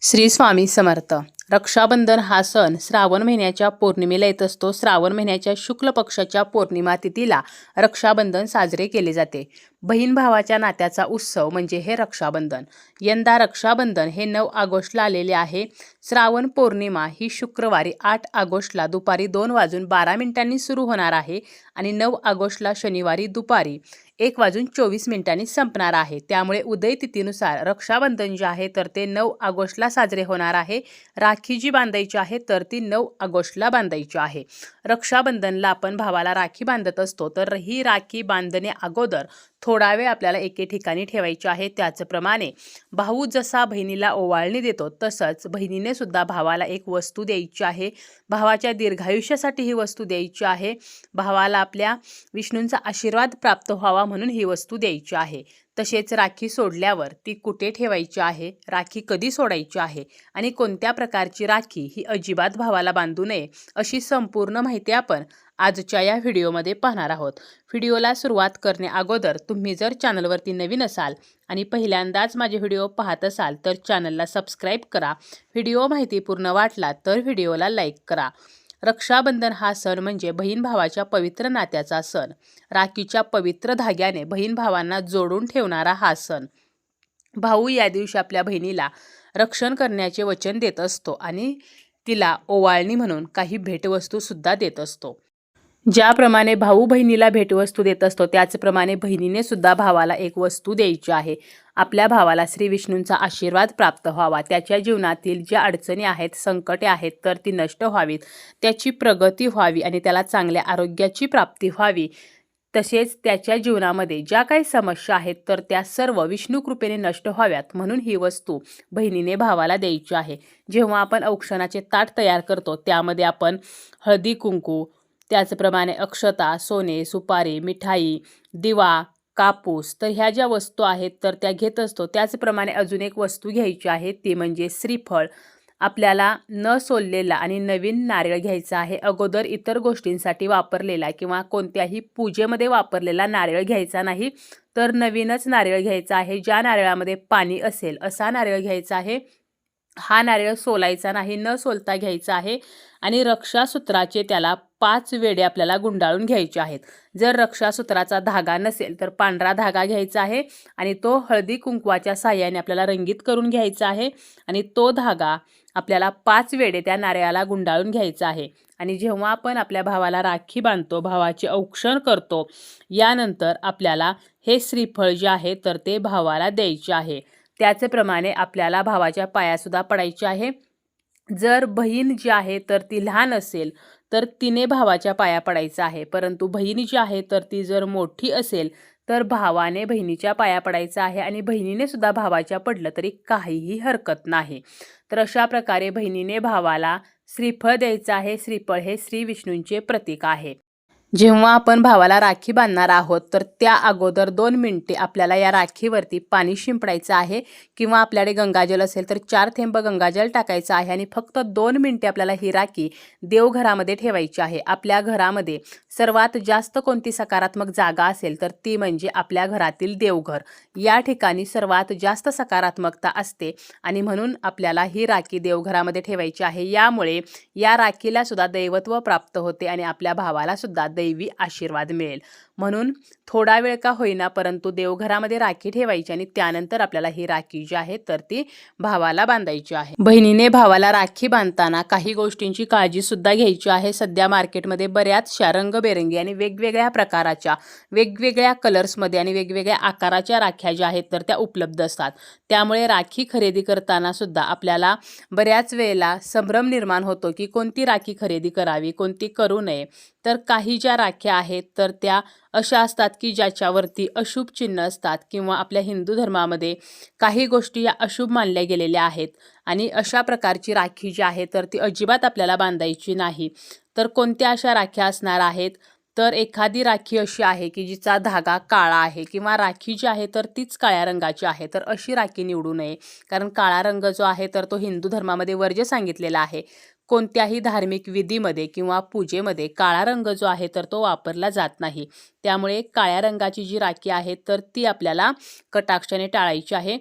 श्री स्वामी समर्थ. रक्षाबंधन हा सण श्रावण महिन्याच्या पौर्णिमेला येत असतो. श्रावण महिन्याच्या शुक्ल पक्षाच्या पौर्णिमा तिथीला रक्षाबंधन साजरे केले जाते. बहीण भावाच्या नात्याचा उत्सव म्हणजे हे रक्षाबंधन. यंदा रक्षाबंधन हे 9 ऑगस्टला आलेले आहे. श्रावण पौर्णिमा ही शुक्रवारी 8 ऑगस्टला दुपारी 2:12 सुरू होणार आहे आणि 9 ऑगस्टला शनिवारी दुपारी 1:24 संपणार आहे. त्यामुळे उदय तिथीनुसार रक्षाबंधन जे आहे तर ते 9 ऑगस्टला साजरे होणार आहे. राखी जी बांधायची आहे तर ती 9 ऑगस्टला बांधायची आहे. रक्षाबंधनला आपण भावाला राखी बांधत असतो, तर ही राखी बांधण्या अगोदर थोडा वेळ आपल्याला एके ठिकाणी ठेवायची आहे. त्याचप्रमाणे भाऊ जसा बहिणीला ओवाळणी देतो तसंच बहिणीने सुद्धा भावाला एक वस्तू द्यायची आहे. भावाच्या दीर्घायुष्यासाठी ही वस्तू द्यायची आहे. भावाला आपल्या विष्णूंचा आशीर्वाद प्राप्त व्हावा म्हणून ही वस्तू द्यायची आहे. तसेच राखी सोडल्यावर ती कुठे ठेवायची आहे, राखी कधी सोडायची आहे आणि कोणत्या प्रकारची राखी ही अजिबात भावाला बांधू नये, अशी संपूर्ण माहिती आपण आजच्या या व्हिडिओमध्ये पाहणार आहोत. व्हिडिओला सुरुवात करण्या अगोदर तुम्ही जर चॅनलवरती नवीन असाल आणि पहिल्यांदाच माझे व्हिडिओ पाहत असाल तर चॅनलला सबस्क्राईब करा. व्हिडिओ माहितीपूर्ण वाटला तर व्हिडिओला लाईक करा. रक्षाबंधन हा सण म्हणजे बहीण भावाच्या पवित्र नात्याचा सण. राखीच्या पवित्र धाग्याने बहीण भावांना जोडून ठेवणारा हा सण. भाऊ या दिवशी आपल्या बहिणीला रक्षण करण्याचे वचन देत असतो आणि तिला ओवाळणी म्हणून काही भेटवस्तू सुद्धा देत असतो. ज्याप्रमाणे भाऊ बहिणीला भेटवस्तू देत असतो त्याचप्रमाणे बहिणीने सुद्धा भावाला एक वस्तू द्यायची आहे. आपल्या भावाला श्री विष्णूंचा आशीर्वाद प्राप्त व्हावा, त्याच्या जीवनातील ज्या अडचणी आहेत, संकटे आहेत तर ती नष्ट व्हावीत, त्याची प्रगती व्हावी आणि त्याला चांगल्या आरोग्याची प्राप्ती व्हावी. तसेच त्याच्या जीवनामध्ये ज्या काही समस्या आहेत तर त्या सर्व विष्णू कृपेने नष्ट व्हाव्यात म्हणून ही वस्तू बहिणीने भावाला द्यायची आहे. जेव्हा आपण औक्षणाचे ताट तयार करतो त्यामध्ये आपण हळदी कुंकू, त्याचप्रमाणे अक्षता, सोने, सुपारी, मिठाई, दिवा, कापूस, तर ह्या ज्या वस्तू आहेत तर त्या घेत असतो. त्याचप्रमाणे अजून एक वस्तू घ्यायची आहे ती म्हणजे श्रीफळ. आपल्याला न सोललेला आणि नवीन नारळ घ्यायचा आहे. अगोदर इतर गोष्टींसाठी वापरलेला किंवा कोणत्याही पूजेमध्ये वापरलेला नारळ घ्यायचा नाही, तर नवीनच नारळ घ्यायचा आहे. ज्या नारळामध्ये पाणी असेल असा नारळ घ्यायचा आहे. हा नारळ सोलायचा नाही, न सोलता घ्यायचा आहे आणि रक्षासूत्राचे त्याला 5 वेढे आपल्याला गुंडाळून घ्यायचे आहेत. जर रक्षासूत्राचा धागा नसेल तर पांढरा धागा घ्यायचा आहे आणि तो हळदी कुंकवाच्या साहाय्याने आपल्याला रंगीत करून घ्यायचा आहे आणि तो धागा आपल्याला 5 वेढे त्या नारळाला गुंडाळून घ्यायचा आहे. आणि जेव्हा आपण आपल्या भावाला राखी बांधतो, भावाचे औक्षण करतो, यानंतर आपल्याला हे श्रीफळ जे आहे तर ते भावाला द्यायचे आहे. त्याचप्रमाणे आपल्याला भावाच्या पायासुद्धा पडायचे आहे. जर बहीण जी आहे तर ती लहान असेल तर तिने भावाच्या पाया पडायचं आहे, परंतु बहीण जी आहे तर ती जर मोठी असेल तर भावाने बहिणीच्या पाया पडायचं आहे आणि बहिणीने सुद्धा भावाच्या पडलं तरी काहीही हरकत नाही. तर अशा प्रकारे बहिणीने भावाला श्रीफळ द्यायचं आहे. श्रीफळ हे श्री विष्णूंचे प्रतीक आहे. जेव्हा आपण भावाला राखी बांधणार आहोत तर त्या अगोदर 2 मिनिटे आपल्याला या राखीवरती पाणी शिंपडायचं आहे किंवा आपल्याकडे गंगाजल असेल तर 4 थेंब गंगाजल टाकायचं आहे आणि फक्त 2 मिनिटे आपल्याला ही राखी देवघरामध्ये ठेवायची आहे. आपल्या घरामध्ये सर्वात जास्त कोणती सकारात्मक जागा असेल तर ती म्हणजे आपल्या घरातील देवघर. या ठिकाणी सर्वात जास्त सकारात्मकता असते आणि म्हणून आपल्याला ही राखी देवघरामध्ये ठेवायची आहे. यामुळे या राखीला सुद्धा दैवत्व प्राप्त होते आणि आपल्या भावाला सुद्धा दैवी आशीर्वाद मिळेल. म्हणून थोडा वेळ का होईना परंतु देवघरामध्ये राखी ठेवायची आणि त्यानंतर आपल्याला ही राखी जी आहे तर ती भावाला बांधायची आहे. बहिणीने भावाला राखी बांधताना काही गोष्टींची काळजी सुद्धा घ्यायची आहे. सध्या मार्केटमध्ये बऱ्याचशा रंगबेरंगी आणि वेगवेगळ्या प्रकाराच्या, वेगवेगळ्या कलर्समध्ये आणि वेगवेगळ्या आकाराच्या राख्या ज्या आहेत तर त्या उपलब्ध असतात. त्यामुळे राखी खरेदी करताना सुद्धा आपल्याला बऱ्याच वेळेला संभ्रम निर्माण होतो की कोणती राखी खरेदी करावी, कोणती करू नये. तर काही ज्या राख्या आहेत तर त्या अशा असतात की ज्याच्यावरती अशुभ चिन्ह असतात किंवा आपल्या हिंदू धर्मामध्ये काही गोष्टी या अशुभ मानल्या गेलेल्या आहेत आणि अशा प्रकारची राखी जी आहे तर ती अजिबात आपल्याला बांधायची नाही. तर कोणत्या अशा राख्या असणार आहेत, तर एखादी राखी अशी आहे की जिचा धागा काळा आहे किंवा राखी जी आहे तर तीच काळ्या रंगाची आहे, तर अशी राखी निवडू नये. कारण काळा रंग जो आहे तर तो हिंदू धर्मामध्ये वर्ज्य सांगितलेला आहे. कोणत्याही धार्मिक विधीमध्ये किंवा पूजेमध्ये काळा रंग जो आहे तर तो वापरला जात नाही. त्यामुळे काळ्या रंगाची जी राखी आहे तर ती आपल्याला कटाक्षाने टाळायची आहे.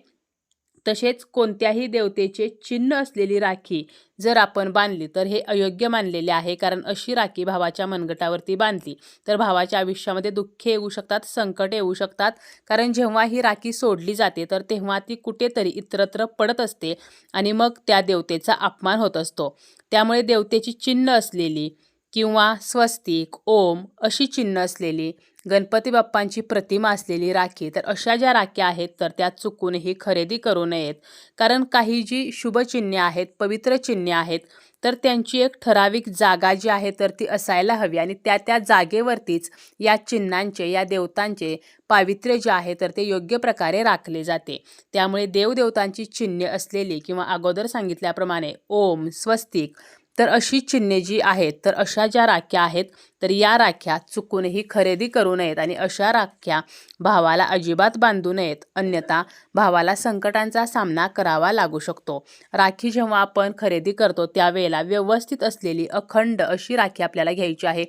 तसेच कोणत्याही देवतेचे चिन्ह असलेली राखी जर आपण बांधली तर हे अयोग्य मानलेले आहे, कारण अशी राखी भावाच्या मनगटावरती बांधली तर भावाच्या आयुष्यामध्ये दुःखे येऊ शकतात, संकट येऊ शकतात. कारण जेव्हा ही राखी सोडली जाते तर तेव्हा ती कुठेतरी इतरत्र पडत असते आणि मग त्या देवतेचा अपमान होत असतो. त्यामुळे देवतेची चिन्ह असलेली किंवा स्वस्तिक, ओम अशी चिन्ह असलेली, गणपती बाप्पांची प्रतिमा असलेली राखी, तर अशा ज्या राख्या आहेत तर त्या चुकूनही खरेदी करू नयेत. कारण काही जी शुभचिन्हे आहेत, पवित्र चिन्हे आहेत, तर त्यांची एक ठराविक जागा जी आहे तर ती असायला हवी आणि त्या जागेवरतीच या चिन्हांचे, या देवतांचे पावित्र्य जे आहे तर ते योग्य प्रकारे राखले जाते. त्यामुळे देवदेवतांची चिन्हे असलेली किंवा अगोदर सांगितल्याप्रमाणे ओम, स्वस्तिक, तर अशी चिन्हे जी आहेत तर अशा ज्या राख्या आहेत तर या राख्या चुकूनही खरेदी करू नयेत आणि अशा राख्या भावाला अजिबात बांधू नयेत, अन्यथा भावाला संकटांचा सामना करावा लागू शकतो. राखी जेव्हा आपण खरेदी करतो त्यावेळेला व्यवस्थित असलेली अखंड अशी राखी आपल्याला घ्यायची आहे.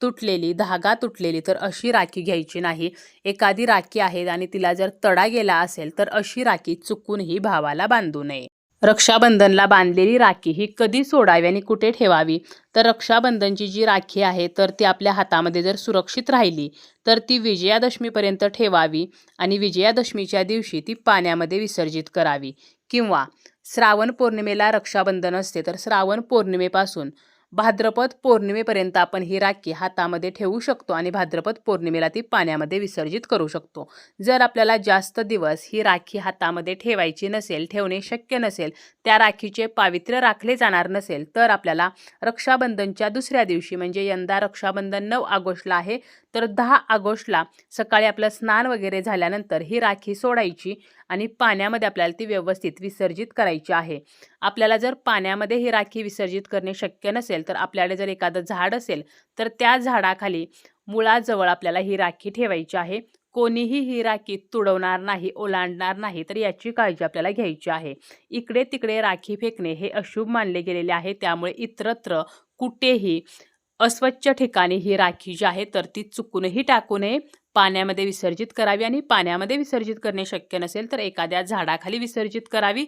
तुटलेली, धागा तुटलेली तर अशी राखी घ्यायची नाही. एखादी राखी आहे आणि तिला जर तडा गेला असेल तर अशी राखी चुकूनही भावाला बांधू नये. रक्षाबंधनला बांधलेली राखी ही कधी सोडावी आणि कुठे ठेवावी, तर रक्षाबंधनची जी राखी आहे तर ती आपल्या हातामध्ये जर सुरक्षित राहिली तर ती विजयादशमीपर्यंत ठेवावी आणि विजयादशमीच्या दिवशी ती पाण्यामध्ये विसर्जित करावी. किंवा श्रावण पौर्णिमेला रक्षाबंधन असते तर श्रावण पौर्णिमेपासून भाद्रपद पौर्णिमेपर्यंत आपण ही राखी हातामध्ये ठेवू शकतो आणि भाद्रपद पौर्णिमेला ती पाण्यामध्ये विसर्जित करू शकतो. जर आपल्याला जास्त दिवस ही राखी हातामध्ये ठेवायची नसेल, ठेवणे शक्य नसेल, त्या राखीचे पावित्र्य राखले जाणार नसेल, तर आपल्याला रक्षाबंधनच्या दुसऱ्या दिवशी, म्हणजे यंदा रक्षाबंधन 9 ऑगस्टला आहे तर 10 ऑगस्टला सकाळी आपलं स्नान वगैरे झाल्यानंतर ही राखी सोडायची आणि पाण्यामध्ये आपल्याला ती व्यवस्थित विसर्जित करायची आहे. आपल्याला जर पाण्यामध्ये ही राखी विसर्जित करणे शक्य नसेल तर आपल्याकडे जर एखादं झाड असेल तर त्या झाडाखाली मुळाजवळ आपल्याला ही राखी ठेवायची आहे. कोणीही ही राखी तुडवणार नाही, ओलांडणार नाही, तर याची काळजी आपल्याला घ्यायची आहे. इकडे तिकडे राखी फेकणे हे अशुभ मानले गेलेले आहे. त्यामुळे इतरत्र कुठेही अस्वच्छ ठिकाणी ही राखी जी आहे तर ती चुकूनही टाकू नये. पाण्यामध्ये विसर्जित करावी आणि पाण्यामध्ये विसर्जित करणे शक्य नसेल तर एखाद्या झाडाखाली विसर्जित करावी.